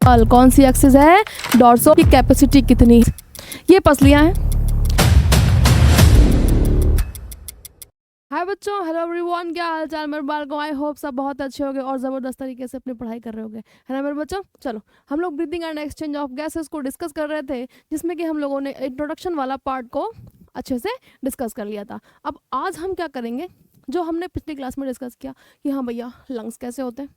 कौन सी एक्सिस है? डॉर्सो की कैपेसिटी कितनी? ये पसलियां हैं। हाय बच्चों, हेलो एवरीवन, क्या हाल चाल मेरे बालकों? आई होप सब बहुत अच्छे होंगे और ज़बरदस्त तरीके से अपनी पढ़ाई कर रहे होंगे, है ना मेरे बच्चों। चलो, हम लोग breathing and exchange of gases को डिस्कस कर रहे थे, जिसमें कि हम लोगों ने इंट्रोडक्शन वाला पार्ट को अच्छे से डिस्कस कर लिया था। अब आज हम क्या करेंगे, जो हमने पिछली क्लास में डिस्कस किया कि हाँ भैया लंग्स कैसे होते हैं,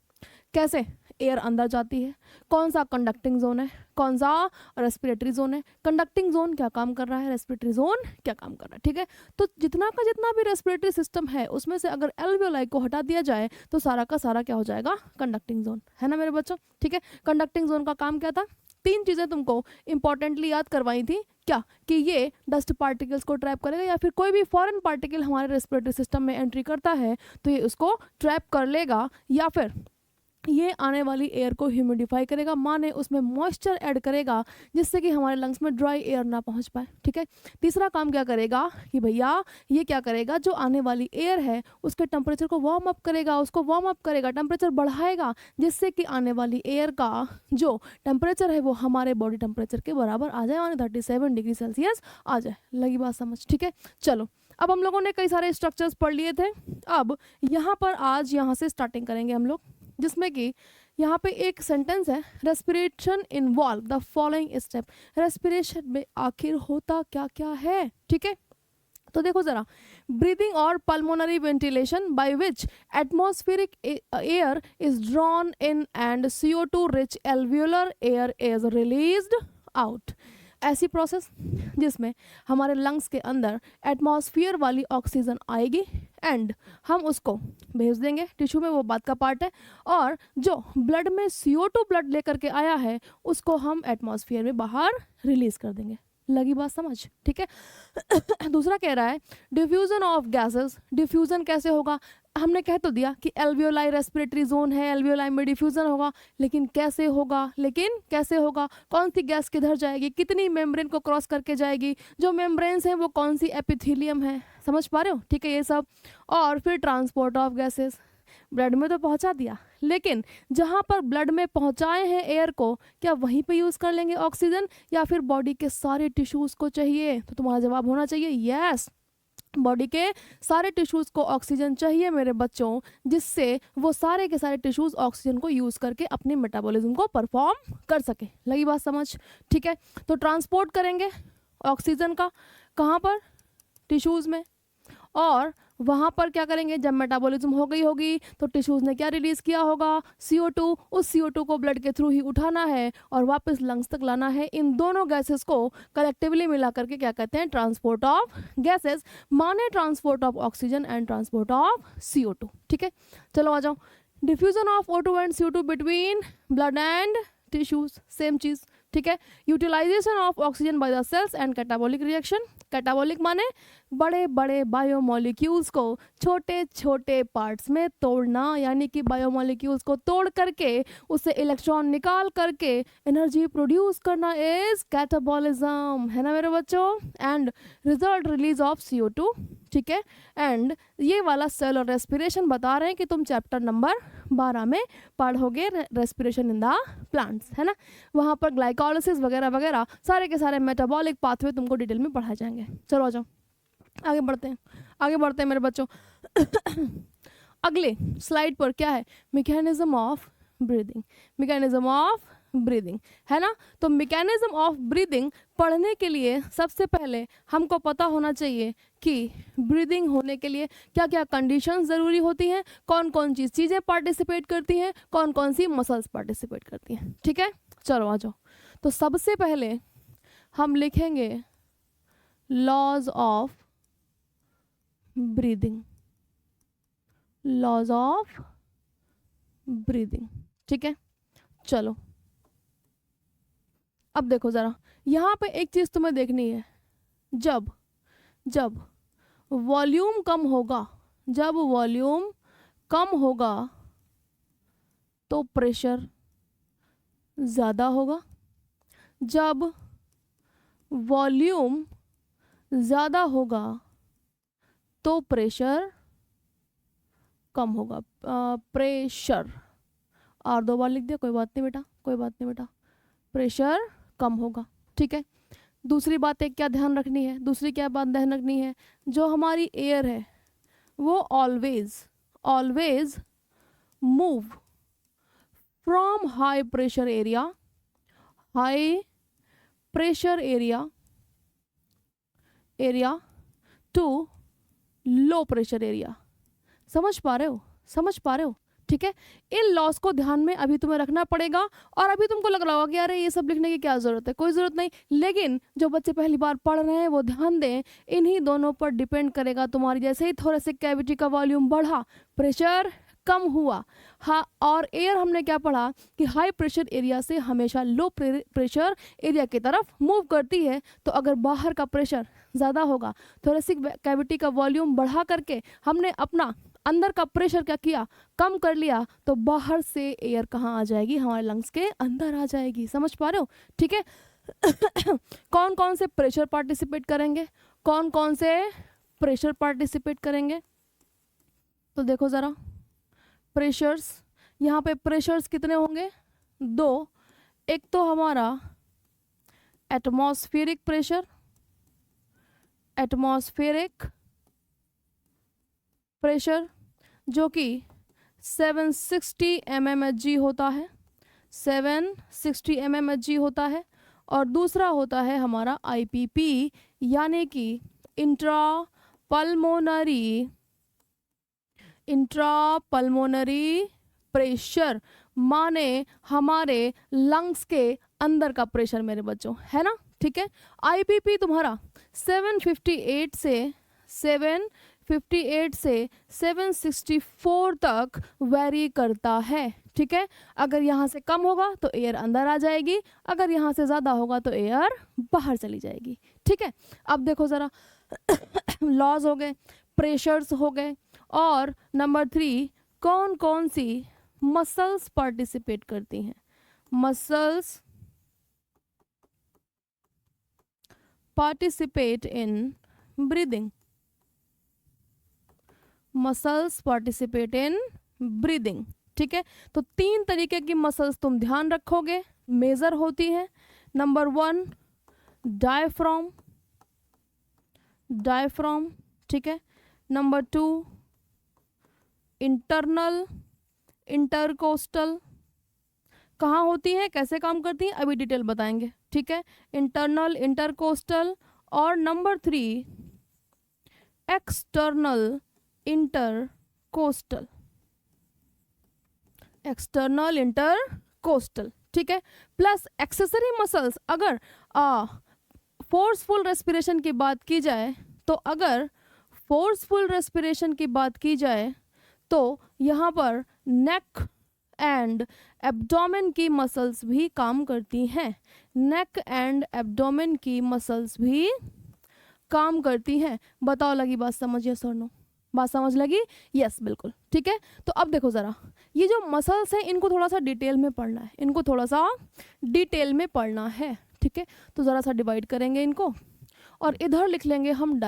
कैसे एयर अंदर जाती है, कौन सा कंडक्टिंग जोन है, कौन सा रेस्पिरेटरी जोन है, कंडक्टिंग जोन क्या काम कर रहा है, रेस्पिरेटरी जोन क्या काम कर रहा है। ठीक है, तो जितना का जितना भी रेस्पिरेटरी सिस्टम है उसमें से अगर एल्वियोलाई को हटा दिया जाए तो सारा का सारा क्या हो जाएगा? कंडक्टिंग जोन, है ना मेरे बच्चों। ठीक है, कंडक्टिंग जोन का काम क्या था? 3 चीज़ें तुमको इंपॉर्टेंटली याद करवाई थी। क्या? कि ये डस्ट पार्टिकल्स को ट्रैप करेगा, या फिर कोई भी फॉरेन पार्टिकल हमारे रेस्पिरेटरी सिस्टम में एंट्री करता है तो ये उसको ट्रैप कर लेगा, या फिर ये आने वाली एयर को ह्यूमिडिफाई करेगा, माने उसमें मॉइस्चर ऐड करेगा, जिससे कि हमारे लंग्स में ड्राई एयर ना पहुंच पाए। ठीक है, तीसरा काम क्या करेगा कि भैया ये क्या करेगा, जो आने वाली एयर है उसके टेम्परेचर को वार्म अप करेगा, उसको वार्म अप करेगा, टेम्परेचर बढ़ाएगा, जिससे कि आने वाली एयर का जो टेम्परेचर है वो हमारे बॉडी टेम्परेचर के बराबर आ जाए, माने 37 डिग्री सेल्सियस आ जाए। लगी बात समझ? ठीक है, चलो अब हम लोगों ने कई सारे स्ट्रक्चर्स पढ़ लिए थे। अब यहाँ पर आज यहाँ से स्टार्टिंग करेंगे हम लोग, जिसमें कि यहाँ पे एक सेंटेंस है, respiration involve the following step. Respiration में आखिर होता क्या क्या है? ठीक है, तो देखो जरा, ब्रीदिंग और pulmonary ventilation by which atmospheric air is drawn in and CO2 rich alveolar air is released out. ऐसी प्रोसेस जिसमें हमारे लंग्स के अंदर एटमॉस्फेयर वाली ऑक्सीजन आएगी एंड हम उसको भेज देंगे टिश्यू में, वो बात का पार्ट है, और जो ब्लड में CO2 ब्लड लेकर के आया है उसको हम एटमॉस्फेयर में बाहर रिलीज कर देंगे। लगी बात समझ? ठीक है। दूसरा कह रहा है डिफ्यूजन ऑफ गैसेस। डिफ्यूजन कैसे होगा? हमने कह तो दिया कि एल्वियोलाई रेस्पिरेटरी जोन है, एल्वियोलाई में डिफ्यूजन होगा, लेकिन कैसे होगा? कौन सी गैस किधर जाएगी, कितनी मेम्ब्रेन को क्रॉस करके जाएगी, जो मेम्ब्रेन्स हैं वो कौन सी एपिथेलियम है, समझ पा रहे हो? ठीक है, ये सब। और फिर ट्रांसपोर्ट ऑफ गैसेस, ब्लड में तो पहुंचा दिया, लेकिन जहां पर ब्लड में पहुंचाए हैं एयर को, क्या वहीं पे यूज कर लेंगे ऑक्सीजन, या फिर बॉडी के सारे टिश्यूज को चाहिए? तो तुम्हारा जवाब होना चाहिए यस, बॉडी के सारे टिश्यूज को ऑक्सीजन चाहिए मेरे बच्चों, जिससे वो सारे के सारे टिश्यूज ऑक्सीजन को यूज करके अपनी मेटाबॉलिज्म को परफॉर्म कर सके। लगी बात समझ? ठीक है, तो ट्रांसपोर्ट करेंगे ऑक्सीजन का, कहाँ पर? टिश्यूज में। और वहाँ पर क्या करेंगे, जब मेटाबॉलिज्म हो गई होगी तो टिश्यूज ने क्या रिलीज किया होगा? CO2। उस CO2 को ब्लड के थ्रू ही उठाना है और वापस लंग्स तक लाना है। इन दोनों गैसेस को कलेक्टिवली मिला करके क्या कहते हैं? ट्रांसपोर्ट ऑफ गैसेस, माने transport of oxygen and transport of CO2। ठीक है, चलो आ जाओ। Diffusion of O2 and CO2 between blood and tissues, same चीज। ठीक है, utilization of oxygen by the cells and catabolic reaction. Catabolic माने बड़े बड़े बायोमोलिक्यूल्स को छोटे छोटे पार्ट्स में तोड़ना, यानी कि बायोमोलिक्यूल्स को तोड़ करके उससे इलेक्ट्रॉन निकाल करके एनर्जी प्रोड्यूस करना इज कैटाबॉलिज्म, है ना मेरे बच्चों। And result release of CO2। ठीक है, एंड ये वाला सेल और रेस्पिरेशन बता रहे हैं कि तुम चैप्टर नंबर 12 में पढ़ोगे, रेस्पिरेशन इन द प्लांट्स, है ना। वहाँ पर ग्लाइकोलाइसिस वगैरह वगैरह सारे के सारे मेटाबॉलिक पाथवे तुमको डिटेल में पढ़ाए जाएंगे। चलो आ जाओ, आगे बढ़ते हैं मेरे बच्चों। अगले स्लाइड पर क्या है? मैकेनिज्म ऑफ ब्रीदिंग, है ना। तो मैकेनिज्म ऑफ ब्रीदिंग पढ़ने के लिए सबसे पहले हमको पता होना चाहिए कि ब्रीदिंग होने के लिए क्या क्या कंडीशंस ज़रूरी होती हैं, कौन कौन सी चीज़ें पार्टिसिपेट करती हैं, कौन कौन सी मसल्स पार्टिसिपेट करती हैं। ठीक है, चलो आ जाओ। तो सबसे पहले हम लिखेंगे लॉज ऑफ ब्रीदिंग, ठीक है। चलो अब देखो ज़रा, यहाँ पे एक चीज़ तुम्हें देखनी है, जब वॉल्यूम कम होगा तो प्रेशर ज़्यादा होगा, जब वॉल्यूम ज़्यादा होगा तो प्रेशर कम होगा। प्रेशर R 2 बार लिख दिया, कोई बात नहीं बेटा, कोई बात नहीं बेटा, प्रेशर कम होगा। ठीक है, दूसरी बात एक क्या ध्यान रखनी है, दूसरी क्या बात ध्यान रखनी है, जो हमारी एयर है वो always move from high pressure area to low pressure area. समझ पा रहे हो? ठीक है, इन लॉस को ध्यान में अभी तुम्हें रखना पड़ेगा। और अभी तुमको लग रहा होगा कि अरे ये सब लिखने की क्या जरूरत है, कोई जरूरत नहीं, लेकिन जो बच्चे पहली बार पढ़ रहे हैं वो ध्यान दें, इन्हीं दोनों पर डिपेंड करेगा। तुम्हारी जैसे ही थोरेसिक कैविटी का वॉल्यूम बढ़ा, प्रेशर कम हुआ, हाँ, और एयर हमने क्या पढ़ा कि हाई प्रेशर एरिया से हमेशा लो प्रेशर एरिया की तरफ मूव करती है। तो अगर बाहर का प्रेशर ज़्यादा होगा, थोरेसिक कैविटी का वॉल्यूम बढ़ा करके हमने अपना अंदर का प्रेशर क्या किया, कम कर लिया, तो बाहर से एयर कहाँ आ जाएगी, हमारे लंग्स के अंदर आ जाएगी। समझ पा रहे हो? ठीक है। कौन कौन से प्रेशर पार्टिसिपेट करेंगे, कौन कौन से प्रेशर पार्टिसिपेट करेंगे, तो देखो ज़रा प्रेशर्स, यहाँ पे प्रेशर्स कितने होंगे, 2। एक तो हमारा एटमॉस्फेरिक प्रेशर जो कि 760 mmHg होता है, 760 mmHg होता है। और दूसरा होता है हमारा IPP, यानी कि इंट्रा पल्मोनरी प्रेशर, माने हमारे लंग्स के अंदर का प्रेशर मेरे बच्चों, है ना? ठीक है, IPP तुम्हारा 758 से 764 तक वेरी करता है। ठीक है, अगर यहाँ से कम होगा तो एयर अंदर आ जाएगी, अगर यहाँ से ज़्यादा होगा तो एयर बाहर चली जाएगी। ठीक है, अब देखो ज़रा लॉज हो गए, प्रेशर्स हो गए, और नंबर 3 कौन कौन सी मसल्स पार्टिसिपेट करती हैं, मसल्स पार्टिसिपेट इन ब्रीदिंग, ठीक है, तो 3 तरीके की मसल्स तुम ध्यान रखोगे, मेजर होती हैं। नंबर 1 डायफ्राम, ठीक है। नंबर 2 इंटरकोस्टल, कहाँ होती हैं, कैसे काम करती हैं, अभी डिटेल बताएंगे। ठीक है, इंटरनल, इंटरकोस्टल। और नंबर 3 एक्सटर्नल इंटरकोस्टल, ठीक है। प्लस एक्सेसरी मसल्स, अगर फोर्सफुल रेस्पिरेशन की बात की जाए तो यहाँ पर नेक एंड एब्डोमेन की मसल्स भी काम करती हैं, बताओ लगी बात समझ, यस और नो? बात समझ लगी? यस, बिल्कुल। ठीक है, तो अब देखो ज़रा, ये जो मसल्स हैं इनको थोड़ा सा डिटेल में पढ़ना है, ठीक है। तो ज़रा सा डिवाइड करेंगे इनको, और इधर लिख लेंगे हम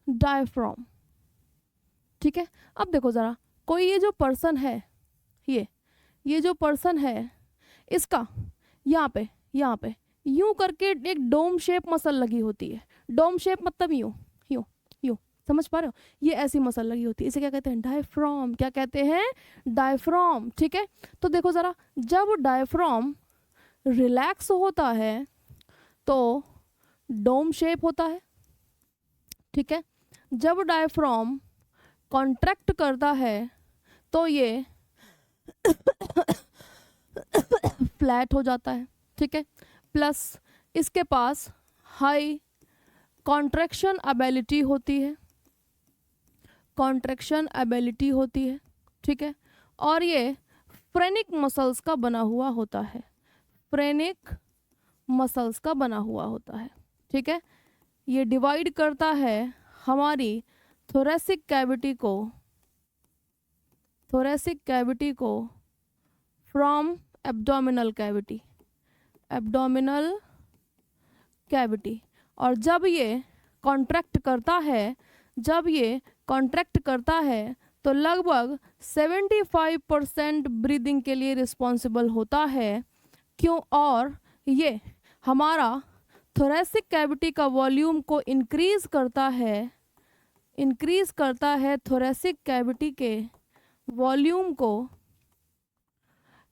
डायफ्राम, ठीक है। अब देखो ज़रा, कोई ये जो पर्सन है, ये जो पर्सन है, इसका यहाँ पे यूं करके एक डोम शेप मसल लगी होती है। डोम शेप मतलब यूं, समझ पा रहे हो? ये ऐसी मसल लगी होती है, इसे क्या कहते हैं, डायफ्राम। क्या कहते हैं? डायफ्राम, ठीक है। तो देखो ज़रा, जब डायफ्राम रिलैक्स होता है तो डोम शेप होता है, ठीक है। जब डायफ्राम कॉन्ट्रैक्ट करता है तो ये फ्लैट हो जाता है, ठीक है। प्लस इसके पास हाई कॉन्ट्रैक्शन एबिलिटी होती है, ठीक है। और ये फ्रेनिक मसल्स का बना हुआ होता है, ठीक है। ये डिवाइड करता है हमारी थोरेसिक कैविटी को फ्रॉम एब्डोमिनल कैविटी। और जब ये कॉन्ट्रैक्ट करता है तो लगभग 75% ब्रीदिंग के लिए रिस्पॉन्सिबल होता है। क्यों? और ये हमारा थोरेसिक कैविटी का वॉल्यूम को इंक्रीज करता है थोरेसिक कैविटी के वॉल्यूम को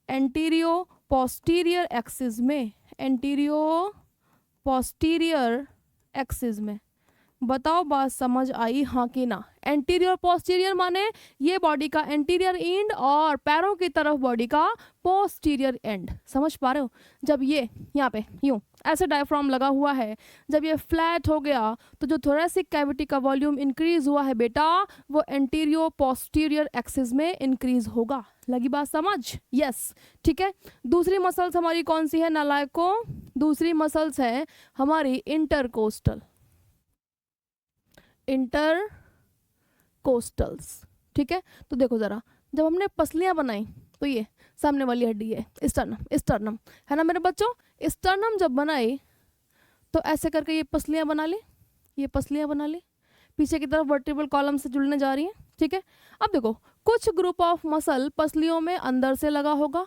एंटीरियो पोस्टीरियर एक्सिस में। बताओ बात समझ आई हाँ कि ना? एंटीरियर पोस्टीरियर माने ये बॉडी का एंटीरियर एंड और पैरों की तरफ बॉडी का पोस्टीरियर एंड। समझ पा रहे हो? जब ये यहाँ पे यूं ऐसे डायफ्राम लगा हुआ है, जब ये फ्लैट हो गया तो जो थोरेसिक कैविटी का वॉल्यूम इंक्रीज हुआ है बेटा, वो एंटीरियर पोस्टीरियर एक्सिस में इंक्रीज होगा। लगी बात समझ? यस, ठीक है। दूसरी मसल्स हमारी कौन सी है नालायकों? दूसरी मसल्स है हमारी इंटरकोस्टल्स। ठीक है, तो देखो जरा, जब हमने पसलियां बनाई तो ये सामने वाली हड्डी है स्टर्नम है ना मेरे बच्चों। स्टर्नम जब बनाई तो ऐसे करके ये पसलियां बना ली, पीछे की तरफ वर्टिब्रल कॉलम से जुड़ने जा रही हैं। ठीक है, अब देखो कुछ ग्रुप ऑफ मसल पसलियों में अंदर से लगा होगा,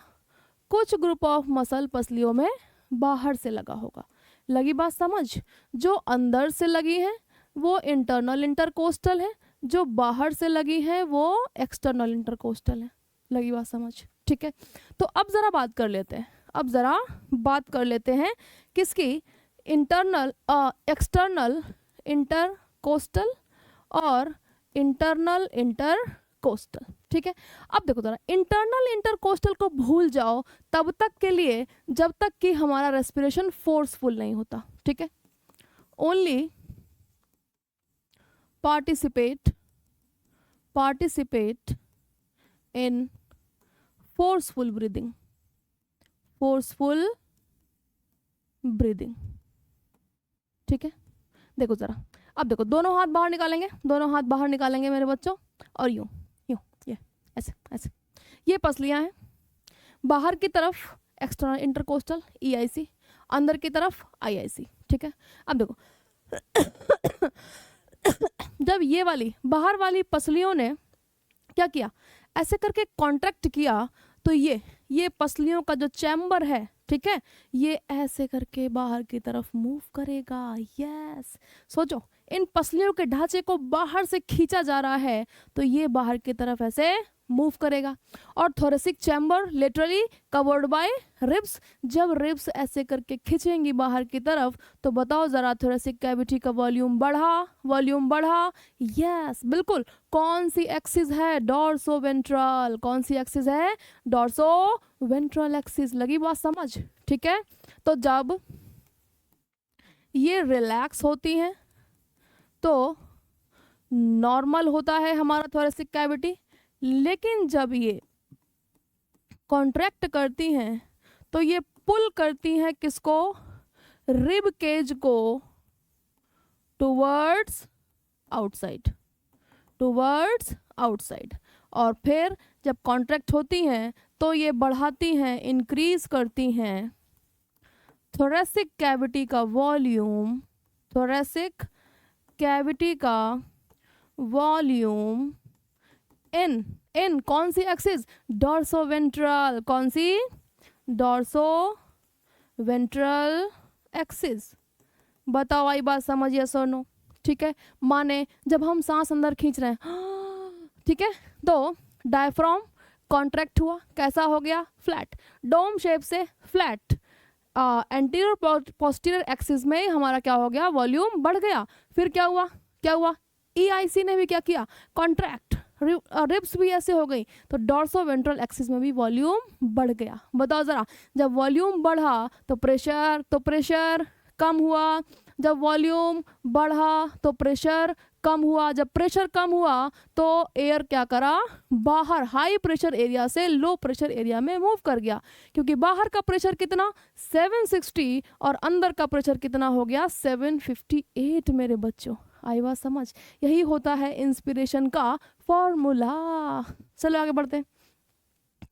कुछ ग्रुप ऑफ मसल पसलियों में बाहर से लगा होगा। लगी बात समझ? जो अंदर से लगी है वो इंटरनल इंटरकोस्टल है, जो बाहर से लगी है वो एक्सटर्नल इंटरकोस्टल है। लगी बात समझ? ठीक है, तो अब ज़रा बात कर लेते हैं किसकी? एक्सटर्नल इंटरकोस्टल और इंटरनल इंटरकोस्टल। ठीक है, अब देखो जरा, इंटरनल इंटरकोस्टल को भूल जाओ तब तक के लिए जब तक कि हमारा रेस्पिरेशन फोर्सफुल नहीं होता। ठीक है, only participate in forceful breathing। ठीक है, देखो जरा, अब देखो दोनों हाथ बाहर निकालेंगे मेरे बच्चों, और यूं ये ऐसे ये पसलियां हैं। बाहर की तरफ एक्सटर्नल इंटरकोस्टल EIC, अंदर की तरफ IIC। ठीक है, अब देखो जब ये वाली बाहर वाली पसलियों ने क्या किया, ऐसे करके कॉन्ट्रैक्ट किया, तो ये पसलियों का जो चैम्बर है, ठीक है, ये ऐसे करके बाहर की तरफ मूव करेगा। यस, सोचो इन पसलियों के ढांचे को बाहर से खींचा जा रहा है तो ये बाहर की तरफ ऐसे मूव करेगा। और thoracic chamber literally covered by ribs. जब रिब्स ऐसे करके खींचेंगी बाहर की तरफ तो बताओ जरा, थोरेसिक कैविटी का वॉल्यूम बढ़ा। यस, बिल्कुल। कौन सी एक्सिस है? डॉर्सोवेंट्रल। कौन सी एक्सिस है? डॉर्सोवेंट्रल एक्सिस। लगी बात समझ? ठीक है, तो जब ये रिलैक्स होती हैं तो नॉर्मल होता है हमारा थोरेसिक कैविटी, लेकिन जब ये कॉन्ट्रैक्ट करती हैं तो ये पुल करती हैं किसको? रिब केज को टुवर्ड्स आउटसाइड। और फिर जब कॉन्ट्रैक्ट होती हैं तो ये बढ़ाती हैं, इंक्रीज करती हैं थोरेसिक कैविटी का वॉल्यूम इन कौन सी एक्सिस? डॉर्सोवेंट्रल। कौन सी? डॉर्सोवेंट्रल एक्सिस। बताओ आई बात समझ? यस और नो? ठीक है, माने जब हम सांस अंदर खींच रहे हैं, ठीक है, तो डायफ्राम कॉन्ट्रैक्ट हुआ, कैसा हो गया? फ्लैट, डोम शेप से फ्लैट। एंटीरियर पोस्टीरियर एक्सिस में हमारा क्या हो गया? वॉल्यूम बढ़ गया। फिर क्या हुआ? EIC ने भी क्या किया? कॉन्ट्रैक्ट। रिब्स भी ऐसे हो गई, तो डॉर्सोवेंट्रल एक्सिस में भी वॉल्यूम बढ़ गया। बताओ जरा, जब वॉल्यूम बढ़ा तो प्रेशर कम हुआ, जब वॉल्यूम बढ़ा तो प्रेशर कम हुआ, जब प्रेशर कम हुआ तो एयर क्या करा? बाहर हाई प्रेशर एरिया से लो प्रेशर एरिया में मूव कर गया, क्योंकि बाहर का प्रेशर कितना? 760 और अंदर का प्रेशर कितना हो गया? 758 मेरे बच्चों। आई बात समझ? यही होता है इंस्पिरेशन का फॉर्मूला। चलो आगे बढ़ते हैं।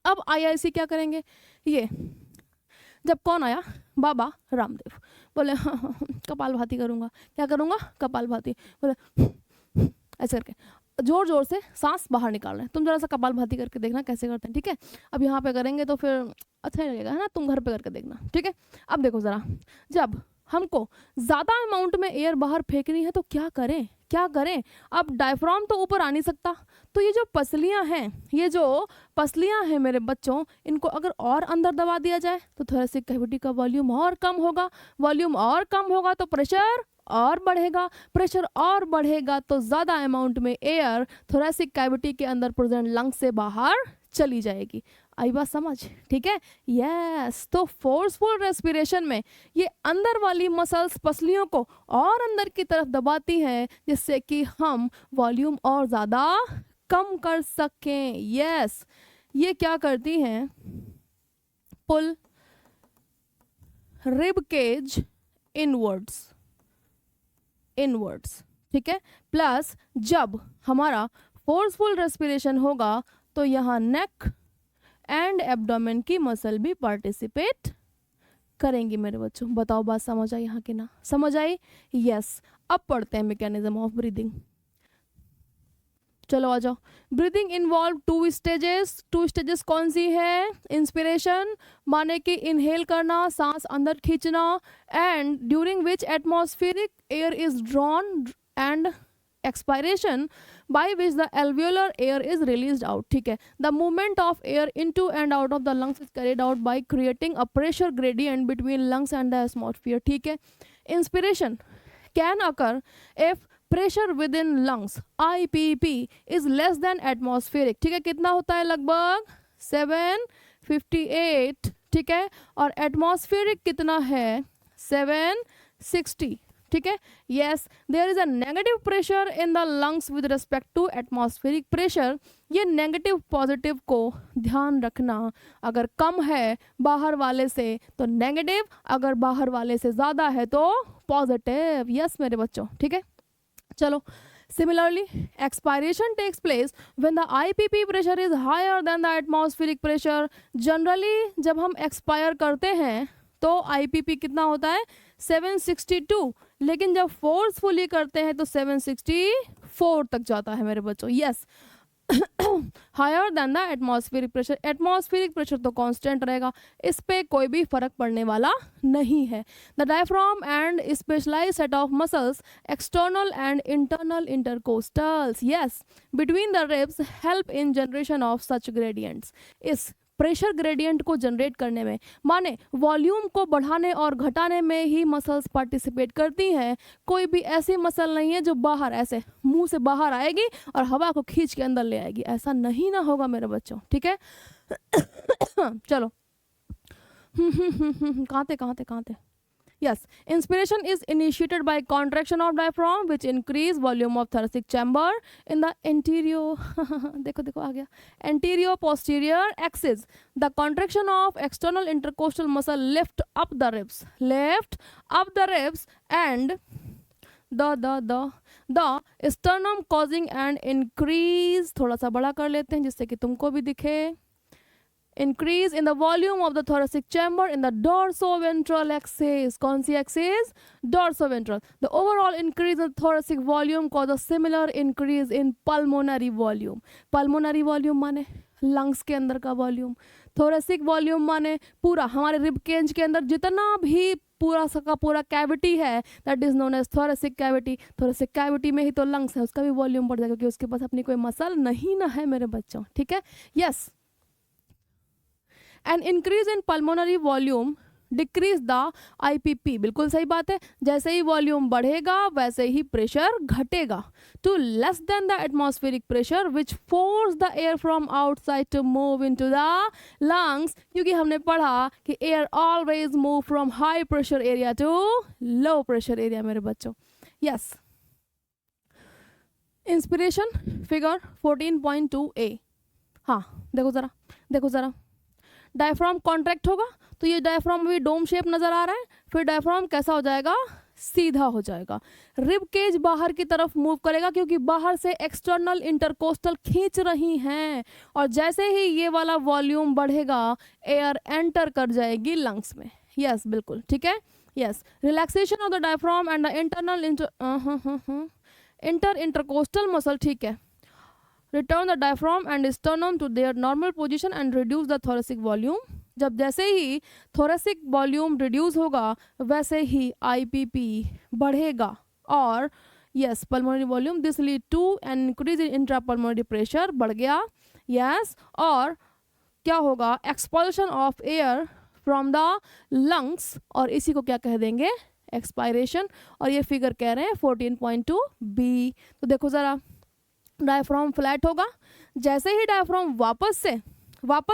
अब IIC क्या करेंगे? ये जब कौन आया? बाबा रामदेव। बोले कपालभाति करूंगा। क्या करूंगा? कपालभाति। बोले ऐसे करके, जोर जोर से सांस बाहर निकाल रहे हैं। तुम जरा सा कपालभाति करके देखना कैसे करते हैं, ठीक है। अब यहाँ पे करेंगे तो फिर अच्छा ही लगेगा, है ना। तुम घर पे करके देखना, ठीक है। अब देखो ज़रा, जब हमको ज़्यादा अमाउंट में एयर बाहर फेंकनी है तो क्या करें, क्या करें। अब डायफ्राम तो ऊपर आ नहीं सकता, तो ये जो पसलियां हैं, ये जो पसलियां हैं मेरे बच्चों, इनको अगर और अंदर दबा दिया जाए तो थोरेसिक कैविटी का वॉल्यूम और कम होगा, वॉल्यूम और कम होगा तो प्रेशर और बढ़ेगा, प्रेशर और बढ़ेगा तो ज़्यादा अमाउंट में एयर थोरेसिक कैविटी के अंदर प्रेजेंट लंग्स से बाहर चली जाएगी। आई बात समझ, ठीक है। यस, तो फोर्सफुल रेस्पिरेशन में ये अंदर वाली मसल्स पसलियों को और अंदर की तरफ दबाती हैं, जिससे कि हम वॉल्यूम और ज़्यादा कम कर सकें। यस, ये क्या करती हैं, पुल रिब केज इनवर्ड्स, इनवर्ड्स, ठीक है। प्लस जब हमारा फोर्सफुल रेस्पिरेशन होगा तो यहाँ नेक एंड एब्डोमेन की मसल भी पार्टिसिपेट करेंगी मेरे बच्चों। बताओ बात समझ आई यहाँ की ना, समझ आई। यस, अब पढ़ते हैं मैकेनिज्म ऑफ ब्रीदिंग। चलो आ जाओ। Breathing involve two stages. Two stages कौन सी है, इंस्पिरेशन माने कि इनहेल करना, सांस अंदर खींचना, and during which atmospheric air is drawn, and expiration by which the alveolar air is released out, ठीक है। The movement of air into and out of the lungs is carried out by creating a pressure gradient between lungs and the atmosphere, ठीक है। Inspiration can occur if pressure within lungs IPP is less than atmospheric, ठीक है। कितना होता है, लगभग 758, ठीक है। और एटमॉस्फेरिक कितना है, 760, ठीक है। Yes, there is a negative pressure in the lungs with respect to atmospheric pressure. ये नेगेटिव पॉजिटिव को ध्यान रखना, अगर कम है बाहर वाले से तो नेगेटिव, अगर बाहर वाले से ज़्यादा है तो पॉजिटिव। यस मेरे बच्चों, ठीक है। चलो, similarly expiration takes place when the IPP pressure is higher than the atmospheric pressure। generally जब हम expire करते हैं तो IPP कितना होता है, 762, लेकिन जब फोर्सफुली करते हैं तो 764 तक जाता है मेरे बच्चों। Yes, higher than the atmospheric pressure. Atmospheric pressure तो कांस्टेंट रहेगा, इस पे कोई भी फर्क पड़ने वाला नहीं है। The diaphragm and specialised set of muscles external and internal intercostals, yes, between the ribs help in generation of such gradients. इस प्रेशर ग्रेडियंट को जनरेट करने में, माने वॉल्यूम को बढ़ाने और घटाने में ही मसल्स पार्टिसिपेट करती हैं। कोई भी ऐसी मसल नहीं है जो बाहर ऐसे मुंह से बाहर आएगी और हवा को खींच के अंदर ले आएगी, ऐसा नहीं ना होगा मेरे बच्चों, ठीक है। चलो, कहाँ थे। Yes, inspiration is initiated by contraction of diaphragm which increase volume of thoracic chamber in the anterior देखो आ गया, anterior posterior axis। The contraction of external intercostal muscle lift up the ribs and the sternum causing an increase, थोड़ा सा बड़ा कर लेते हैं जिससे कि तुमको भी दिखे, increase in the volume of the thoracic chamber in the dorsoventral axis। कौन सी axis, dorsoventral। The overall increase in thoracic volume causes similar increase in pulmonary volume। pulmonary volume माने lungs के अंदर का volume, thoracic volume माने पूरा हमारे rib cage के अंदर जितना भी पूरा का पूरा कैविटी है, that is known as thoracic cavity। thoracic cavity में ही तो lungs है, उसका भी वॉल्यूम बढ़ जाएगा क्योंकि उसके पास अपनी कोई मसल नहीं ना है मेरे बच्चों, ठीक है। Yes, N increase in pulmonary volume decrease the IPP, बिल्कुल सही बात है। जैसे ही वॉल्यूम बढ़ेगा वैसे ही प्रेशर घटेगा to less than the atmospheric pressure which force the air from outside to move into the lungs, क्योंकि हमने पढ़ा कि air always move from high pressure area to low pressure area मेरे बच्चों। Yes, inspiration figure 14.2a। हाँ देखो ज़रा diaphragm contract होगा तो ये डायफ्राम भी डोम शेप नज़र आ रहा है, फिर डायफ्राम कैसा हो जाएगा, सीधा हो जाएगा। रिब केज बाहर की तरफ मूव करेगा क्योंकि बाहर से एक्सटर्नल इंटरकोस्टल खींच रही हैं, और जैसे ही ये वाला वॉल्यूम बढ़ेगा एयर एंटर कर जाएगी लंग्स में। यस बिल्कुल ठीक है। Yes, relaxation of the diaphragm and the internal inter intercostal muscle, ठीक है। Return the diaphragm and sternum to their normal position and reduce the thoracic volume. जब जैसे ही थोरेसिक वॉल्यूम रिड्यूस होगा वैसे ही आईपीपी बढ़ेगा और yes pulmonary volume, this lead to an increase in intrapulmonary pressure, बढ़ गया यस और क्या होगा expulsion of air from the lungs और इसी को क्या कह देंगे एक्सपायरेशन। और ये फिगर कह रहे हैं 14.2 बी। तो देखो ज़रा डायफ्राम फ्लैट होगा, जैसे ही डायफ्राम वापस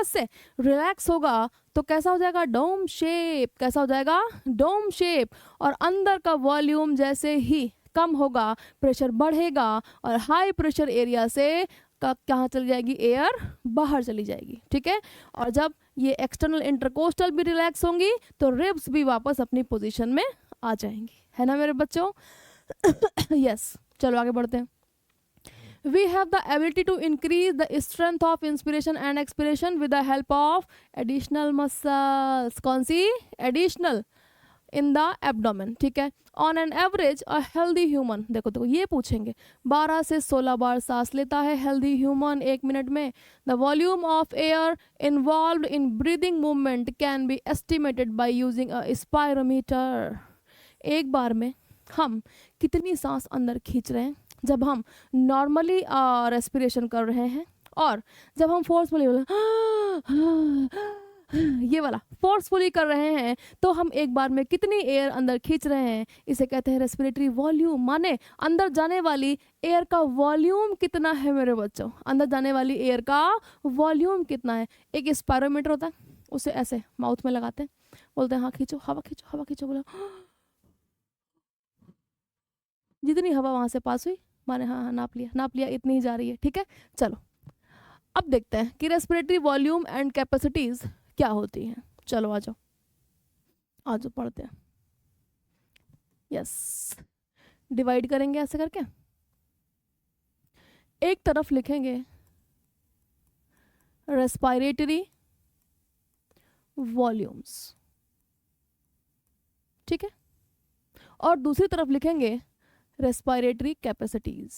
से रिलैक्स होगा तो कैसा हो जाएगा डोम शेप, कैसा हो जाएगा डोम शेप। और अंदर का वॉल्यूम जैसे ही कम होगा प्रेशर बढ़ेगा और हाई प्रेशर एरिया से कहाँ चली जाएगी एयर बाहर चली जाएगी, ठीक है। और जब ये एक्सटर्नल इंटरकोस्टल भी रिलैक्स होंगी तो रिब्स भी वापस अपनी पोजीशन में आ जाएंगी, है ना मेरे बच्चों। यस चलो आगे बढ़ते हैं। We have the ability to increase the strength of inspiration and expiration with the help of additional muscles। कौन सी additional in the abdomen, ठीक है। On an average a healthy human, देखो ये पूछेंगे 12 से 16 बार सांस लेता है healthy human एक मिनट में। The volume of air involved in breathing movement can be estimated by using a spirometer। एक बार में हम कितनी सांस अंदर खींच रहे हैं जब हम नॉर्मली रेस्पिरेशन कर रहे हैं और जब हम फोर्सफुली ये वाला फोर्सफुली कर रहे हैं तो हम एक बार में कितनी एयर अंदर खींच रहे हैं, इसे कहते हैं रेस्पिरेटरी वॉल्यूम। माने अंदर जाने वाली एयर का वॉल्यूम कितना है मेरे बच्चों, अंदर जाने वाली एयर का वॉल्यूम कितना है। एक स्पायरोमीटर होता है, उसे ऐसे माउथ में लगाते हैं, बोलते हैं हाँ खींचो हवा खींचो हवा खींचो, बोलो जितनी हवा वहां से पास हुई माने हाँ नाप लिया इतनी ही जा रही है, ठीक है। चलो अब देखते हैं कि रेस्पिरेटरी वॉल्यूम एंड कैपेसिटीज क्या होती हैं। चलो आ जाओ पढ़ते हैं। यस डिवाइड करेंगे ऐसे करके, एक तरफ लिखेंगे रेस्पिरेटरी वॉल्यूम्स, ठीक है, और दूसरी तरफ लिखेंगे रेस्पिरेटरी कैपेसिटीज।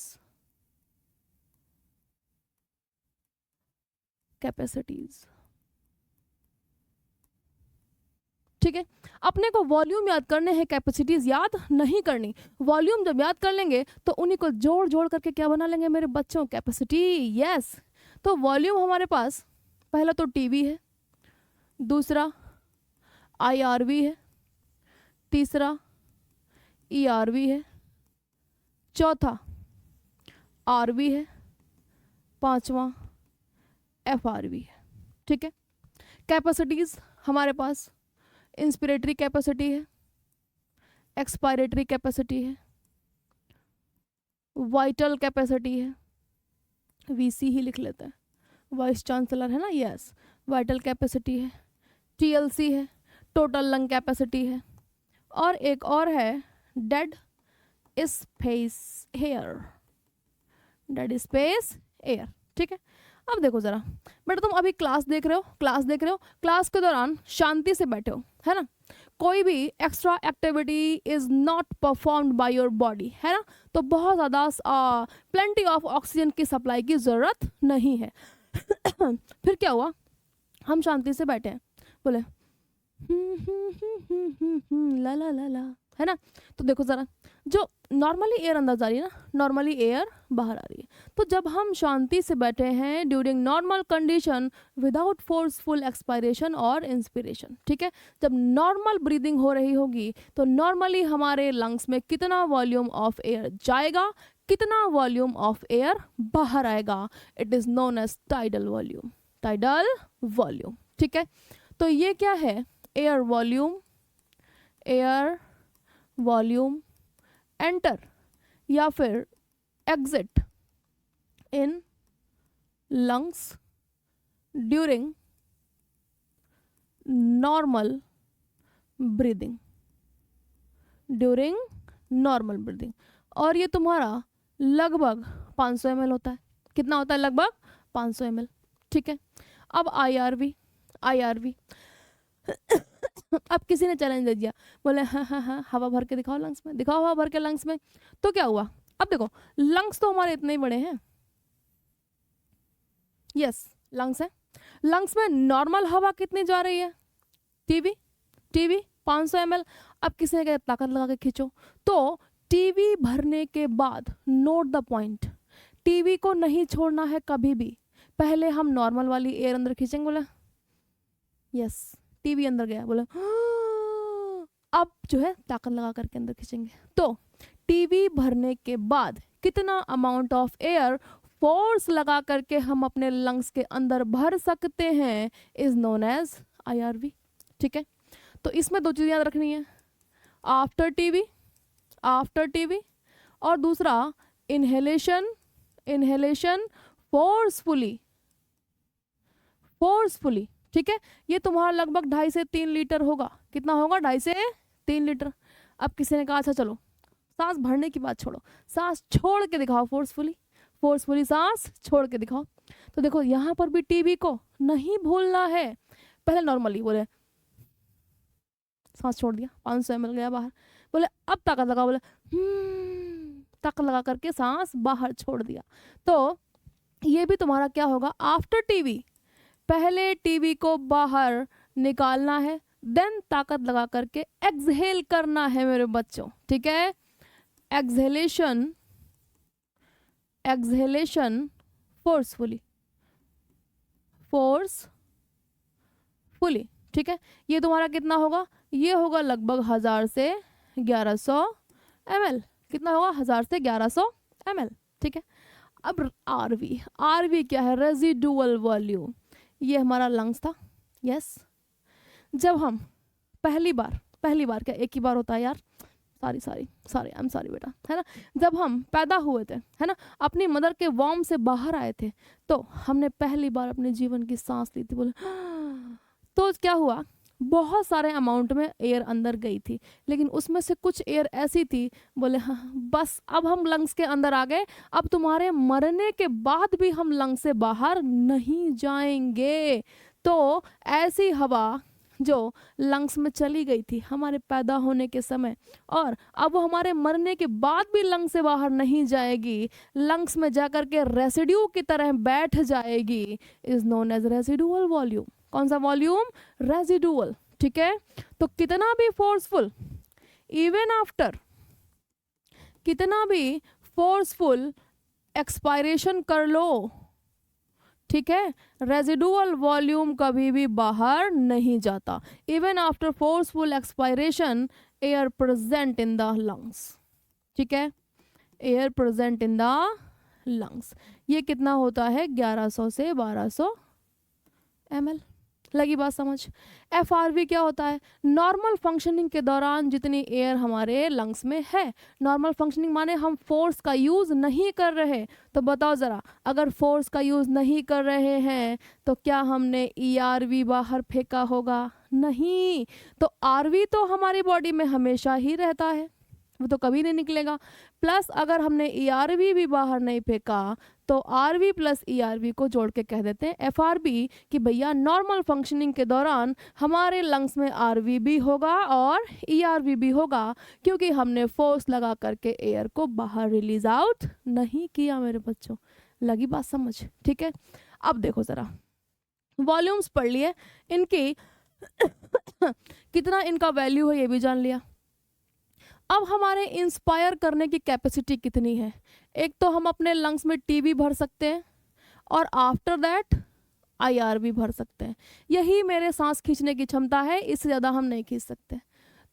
ठीक है। अपने को वॉल्यूम याद करने हैं, कैपेसिटीज याद नहीं करनी। वॉल्यूम जब याद कर लेंगे तो उन्हीं को जोड़ करके क्या बना लेंगे मेरे बच्चों कैपेसिटी। यस तो वॉल्यूम हमारे पास पहला तो टीवी है, दूसरा आईआरवी है, तीसरा ईआरवी है, चौथा आरवी है, पांचवा एफआरवी है, ठीक है। कैपेसिटीज हमारे पास इंस्पिरेटरी कैपेसिटी है, एक्सपायरेटरी कैपेसिटी है, वाइटल कैपेसिटी है, वीसी ही लिख लेते हैं, वाइस चांसलर है ना, यस वाइटल कैपेसिटी है, टीएलसी है, टोटल लंग कैपेसिटी है, और एक और है dead space air, dead space air, ठीक है। अब देखो जरा बेटा, तुम अभी क्लास देख रहे हो, क्लास के दौरान शांति से बैठे हो, है ना, कोई भी extra activity is not performed by your body, है ना, तो बहुत ज़्यादा प्लेंटी ऑफ ऑक्सीजन की सप्लाई की ज़रूरत नहीं है। फिर क्या हुआ, हम शांति से बैठे हैं, बोले ला ला ला ला, है ना, तो देखो ज़रा जो नॉर्मली एयर अंदर जा रही है ना, नॉर्मली एयर बाहर आ रही है। तो जब हम शांति से बैठे हैं during normal condition without forceful expiration और इंस्पिरेशन, ठीक है, जब नॉर्मल ब्रीदिंग हो रही होगी तो नॉर्मली हमारे लंग्स में कितना वॉल्यूम ऑफ एयर जाएगा, कितना वॉल्यूम ऑफ एयर बाहर आएगा, it is known as tidal volume, ठीक है। तो ये क्या है, एयर वॉल्यूम एंटर या फिर exit in lungs during normal breathing, और ये तुम्हारा लगभग 500 ml होता है। कितना होता है, लगभग 500 ml, ठीक है। अब आईआरवी अब किसी ने चैलेंज दे दिया, बोले हाँ हवा भर के दिखाओ लंग्स में, दिखाओ हवा भर के लंग्स में। तो क्या हुआ, अब देखो लंग्स तो हमारे इतने ही बड़े हैं, यस लंग्स है। लंग्स में नॉर्मल हवा कितनी जा रही है? TV 500 ml। अब किसी ने कहा ताकत लगा के खींचो, तो टीवी भरने के बाद नोट द पॉइंट, टीवी को नहीं छोड़ना है कभी भी। पहले हम नॉर्मल वाली एयर अंदर खींचेंगे, बोला यस टीवी अंदर गया, बोला अब जो है ताकत लगा करके अंदर खींचेंगे। तो टीवी भरने के बाद कितना अमाउंट ऑफ एयर फोर्स लगा करके हम अपने लंग्स के अंदर भर सकते हैं इज नोन एज IRV। ठीक है, तो इसमें 2 चीज़ याद रखनी है, आफ्टर टीवी और दूसरा इनहेलेशन फोर्सफुली। ठीक है, ये तुम्हारा लगभग 2.5 से 3 लीटर होगा। कितना होगा? 2.5 से 3 लीटर। अब किसी ने कहा अच्छा चलो सांस भरने की बात छोड़ो, सांस छोड़ के दिखाओ, फोर्सफुली सांस छोड़ के दिखाओ। तो देखो यहाँ पर भी टीवी को नहीं भूलना है। पहले नॉर्मली बोले सांस छोड़ दिया, 500 ml गया बाहर, बोले अब ताकत लगाओ, बोले ताकत लगा करके सांस बाहर छोड़ दिया। तो ये भी तुम्हारा क्या होगा? After TV. पहले टीवी को बाहर निकालना है, देन ताकत लगा करके एक्सहेल करना है मेरे बच्चों। ठीक है, एक्सहेलेशन फोर्सफुली। ठीक है, ये तुम्हारा कितना होगा? ये होगा लगभग 1000 से 1100 ml। कितना होगा? 1000 से 1100 ml। ठीक है, अब आरवी क्या है? Residual volume. ये हमारा लंग्स था। यस, जब हम पहली बार क्या एक ही बार होता है यार, सॉरी आई एम सॉरी बेटा, है ना। जब हम पैदा हुए थे, है ना, अपनी मदर के वॉर्म से बाहर आए थे, तो हमने पहली बार अपने जीवन की सांस ली थी, बोले तो क्या हुआ? बहुत सारे अमाउंट में एयर अंदर गई थी, लेकिन उसमें से कुछ एयर ऐसी थी, बोले हाँ बस अब हम लंग्स के अंदर आ गए, अब तुम्हारे मरने के बाद भी हम लंग्स से बाहर नहीं जाएंगे। तो ऐसी हवा जो लंग्स में चली गई थी हमारे पैदा होने के समय, और अब वो हमारे मरने के बाद भी लंग्स से बाहर नहीं जाएगी, लंग्स में जाकर के रेसिड्यू की तरह बैठ जाएगी, is known as residual volume. कौन सा वॉल्यूम? रेसिडुअल। ठीक है, तो कितना भी फोर्सफुल, इवन आफ्टर कितना भी फोर्सफुल एक्सपायरेशन कर लो, ठीक है, रेजिडुअल वॉल्यूम कभी भी बाहर नहीं जाता। Even after forceful expiration air present in the lungs. ठीक है, air present in the lungs. ये कितना होता है? 1100 से 1200 ml। लगी बात समझ? FRV क्या होता है? नॉर्मल फंक्शनिंग के दौरान जितनी एयर हमारे लंग्स में है। नॉर्मल फंक्शनिंग माने हम फोर्स का यूज़ नहीं कर रहे। तो बताओ ज़रा, अगर फोर्स का यूज़ नहीं कर रहे हैं तो क्या हमने ERV बाहर फेंका होगा? नहीं। तो RV तो हमारी बॉडी में हमेशा ही रहता है, वो तो कभी नहीं निकलेगा। प्लस अगर हमने ERV भी बाहर नहीं फेंका तो RV प्लस ERV को जोड़ के कह देते हैं FRB, कि भैया नॉर्मल फंक्शनिंग के दौरान हमारे लंग्स में RV भी होगा और ERV भी होगा, क्योंकि हमने फोर्स लगा करके एयर को बाहर रिलीज आउट नहीं किया मेरे बच्चों। लगी बात समझ? ठीक है, अब देखो ज़रा, वॉल्यूम्स पढ़ लिए, इनकी कितना इनका वैल्यू है ये भी जान लिया। अब हमारे इंस्पायर करने की कैपेसिटी कितनी है? एक तो हम अपने लंग्स में टीवी भर सकते हैं और आफ्टर दैट IRV भर सकते हैं। यही मेरे सांस खींचने की क्षमता है, इससे ज़्यादा हम नहीं खींच सकते।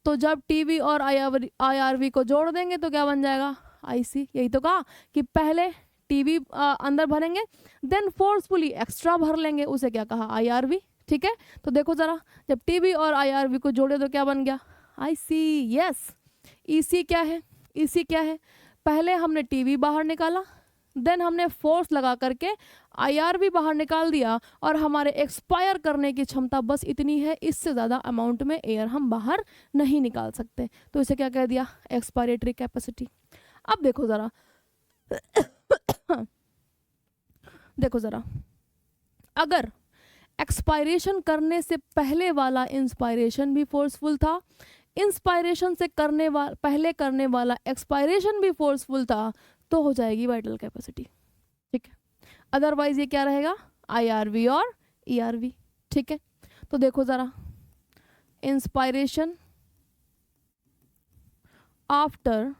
तो जब टीवी और IRV को जोड़ देंगे तो क्या बन जाएगा? IC। यही तो कहा कि पहले टीवी अंदर भरेंगे, देन फोर्सफुली एक्स्ट्रा भर लेंगे, उसे क्या कहा? IRV। ठीक है, तो देखो ज़रा, जब टीवी और IRV को जोड़े तो क्या बन गया? IC। यस। EC क्या है? EC क्या है? पहले हमने टीवी बाहर निकाला, देन हमने फोर्स लगा करके IRV बाहर निकाल दिया, और हमारे एक्सपायर करने की क्षमता बस इतनी है, इससे ज़्यादा अमाउंट में एयर हम बाहर नहीं निकाल सकते। तो इसे क्या कह दिया? Expiratory capacity. अब देखो ज़रा देखो ज़रा, अगर एक्सपायरेशन करने से पहले वाला इंस्पायरेशन भी फोर्सफुल था, इंस्पायरेशन से पहले करने वाला एक्सपायरेशन भी फोर्सफुल था, तो हो जाएगी वाइटल कैपेसिटी। ठीक है, अदरवाइज ये क्या रहेगा? IRV और ERV, ठीक है। तो देखो ज़रा, इंस्पायरेशन आफ्टर,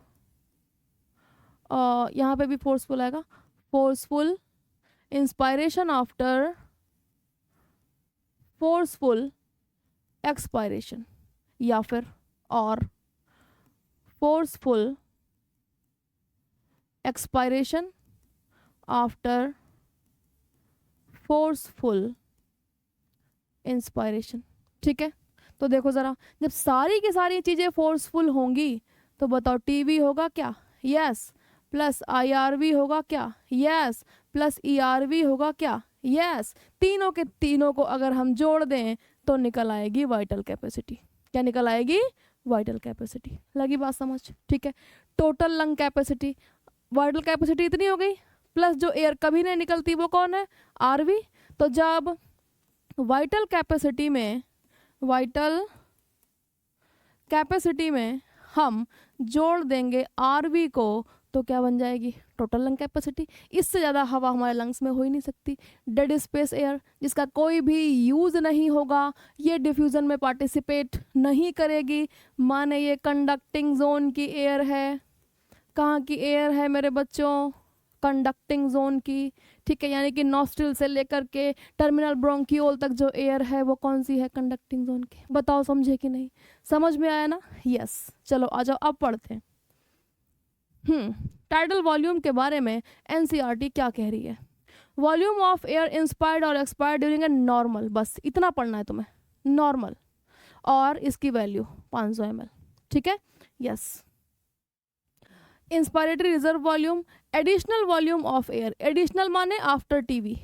यहाँ पे भी फोर्सफुल आएगा, forceful inspiration after forceful expiration, या फिर और forceful expiration after forceful inspiration, ठीक है। तो देखो ज़रा, जब सारी की सारी चीज़ें फोर्सफुल होंगी तो बताओ टीवी होगा क्या, यस, प्लस IRV होगा क्या, यस, प्लस ERV होगा क्या, यस। तीनों के तीनों को अगर हम जोड़ दें तो निकल आएगी वाइटल कैपेसिटी। क्या निकल आएगी? Vital capacity. लगी बात समझ? ठीक है। Total lung capacity, vital capacity इतनी हो गई, प्लस जो एयर कभी नहीं निकलती वो कौन है? RV। तो जब वाइटल कैपेसिटी में हम जोड़ देंगे RV को तो क्या बन जाएगी? Total lung capacity. इससे ज़्यादा हवा हमारे लंग्स में हो ही नहीं सकती। डेड स्पेस एयर जिसका कोई भी यूज़ नहीं होगा, ये डिफ्यूज़न में पार्टिसिपेट नहीं करेगी, माने ये कंडक्टिंग जोन की एयर है। कहाँ की एयर है मेरे बच्चों? कंडक्टिंग जोन की, ठीक है। यानी कि नॉस्ट्रिल से लेकर के टर्मिनल ब्रोंकियोल तक जो एयर है वो कौन सी है? कंडक्टिंग जोन की। बताओ समझे कि नहीं? समझ में आया ना? यस। चलो आ जाओ, अब पढ़ते हैं। टाइडल वॉल्यूम के बारे में NCERT क्या कह रही है? वॉल्यूम ऑफ एयर इंस्पायर्ड और एक्सपायर्ड ड्यूरिंग ए नॉर्मल, बस इतना पढ़ना है तुम्हें, नॉर्मल, और इसकी वैल्यू 500 ml, ठीक है। Yes. Inspiratory reserve volume, additional volume of air, additional माने after TV,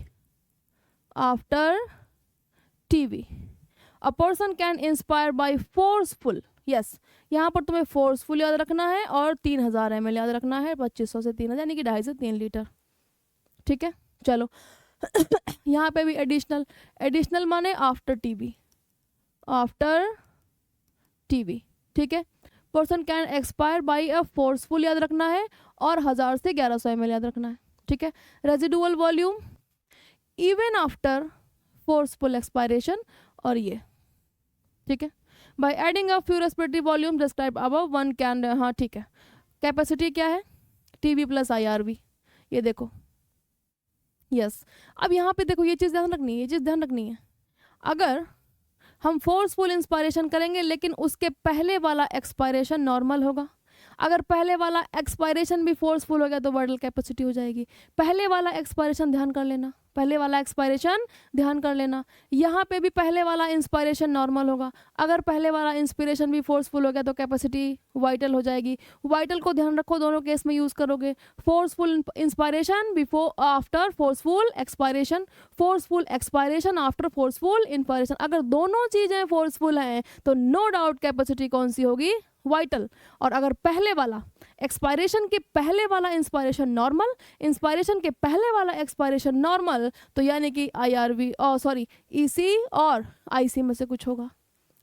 a person can inspire by forceful, yes, यहाँ पर तुम्हें फोर्सफुल याद रखना है और 3000 ml याद रखना है, 2500 से 3000 यानी कि 2.5 से 3 लीटर, ठीक है। चलो यहाँ पे भी एडिशनल माने आफ्टर टीवी, ठीक है। Person can expire by a forceful याद रखना है और 1000 से 1100 ml याद रखना है, ठीक है। Residual volume even after forceful expiration, और ये, ठीक है। By adding a few respiratory volume describe above one can, हाँ ठीक है। कैपेसिटी क्या है? टीवी प्लस IRV, ये देखो, यस। अब यहाँ पे देखो, ये चीज़ ध्यान रखनी है, अगर हम फोर्सफुल इंस्पायरेशन करेंगे लेकिन उसके पहले वाला एक्सपायरेशन नॉर्मल होगा, अगर पहले वाला एक्सपायरेशन भी फोर्सफुल हो गया तो वाइटल कैपेसिटी हो जाएगी। पहले वाला एक्सपायरेशन ध्यान कर लेना, यहाँ पे भी पहले वाला इंस्पायरेशन नॉर्मल होगा, अगर पहले वाला इंस्पिरेशन भी फोर्सफुल हो गया तो कैपेसिटी वाइटल हो जाएगी। वाइटल को ध्यान रखो, दोनों केस में यूज़ करोगे, forceful inspiration before after forceful expiration, forceful expiration after forceful inspiration. अगर दोनों चीज़ें फोर्सफुल हैं तो नो डाउट कैपेसिटी कौन सी होगी? वाइटल। और अगर पहले वाला एक्सपायरेशन के पहले वाला इंस्पायरेशन नॉर्मल, इंस्पायरेशन के पहले वाला एक्सपायरेशन नॉर्मल, तो यानी कि IRV EC और IC में से कुछ होगा।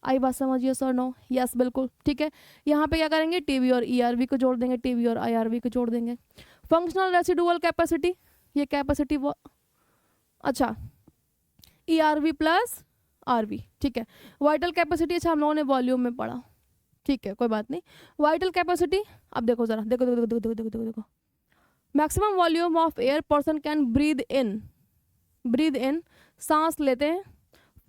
आई बात समझिए सर? नो? यस बिल्कुल, ठीक है। यहाँ पे क्या करेंगे? टीवी और ERV को जोड़ देंगे, टीवी और IRV को जोड़ देंगे। फंक्शनल रेसिडुअल कैपेसिटी, ये कैपेसिटी वो, अच्छा, ERV प्लस RV, ठीक है। वाइटल कैपेसिटी, अच्छा हम लोगों ने वॉल्यूम में पढ़ा, ठीक है, कोई बात नहीं। वाइटल कैपेसिटी, अब देखो जरा, देखो, maximum volume of air person can breathe in, सांस लेते हैं,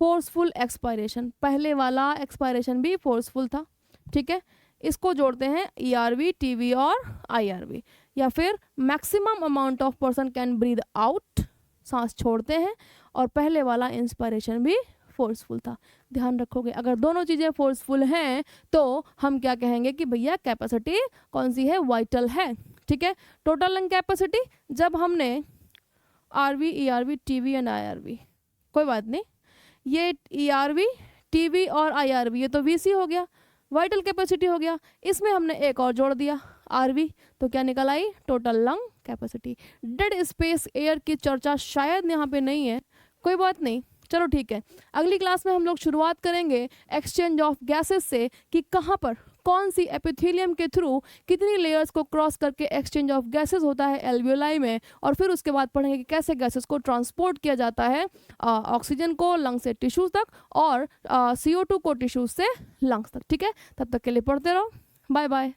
फोर्सफुल एक्सपायरेशन, पहले वाला एक्सपायरेशन भी फोर्सफुल था, ठीक है। इसको जोड़ते हैं ERV, TV और IRV। या फिर maximum amount of person can breathe out, सांस छोड़ते हैं और पहले वाला इंस्पायरेशन भी फोर्सफुल था। ध्यान रखोगे, अगर दोनों चीज़ें फोर्सफुल हैं तो हम क्या कहेंगे कि भैया कैपेसिटी कौन सी है? वाइटल है, ठीक है। टोटल लंग कैपेसिटी, जब हमने RV, ERV, TV and IRV, कोई बात नहीं, ये ERV, TV और IRV ये तो VC हो गया, वाइटल कैपेसिटी हो गया, इसमें हमने एक और जोड़ दिया RV, तो क्या निकल आई? Total lung capacity. Dead space air की चर्चा शायद यहाँ पे नहीं है, कोई बात नहीं, चलो ठीक है। अगली क्लास में हम लोग शुरुआत करेंगे एक्सचेंज ऑफ गैसेस से, कि कहाँ पर कौन सी एपिथेलियम के थ्रू कितनी लेयर्स को क्रॉस करके एक्सचेंज ऑफ गैसेस होता है एल्वियोलाई में, और फिर उसके बाद पढ़ेंगे कि कैसे गैसेस को ट्रांसपोर्ट किया जाता है ऑक्सीजन को लंग से टिश्यूज तक और CO2 को टिश्यूज से लंग्स तक। ठीक है, तब तक के लिए पढ़ते रहो। Bye bye.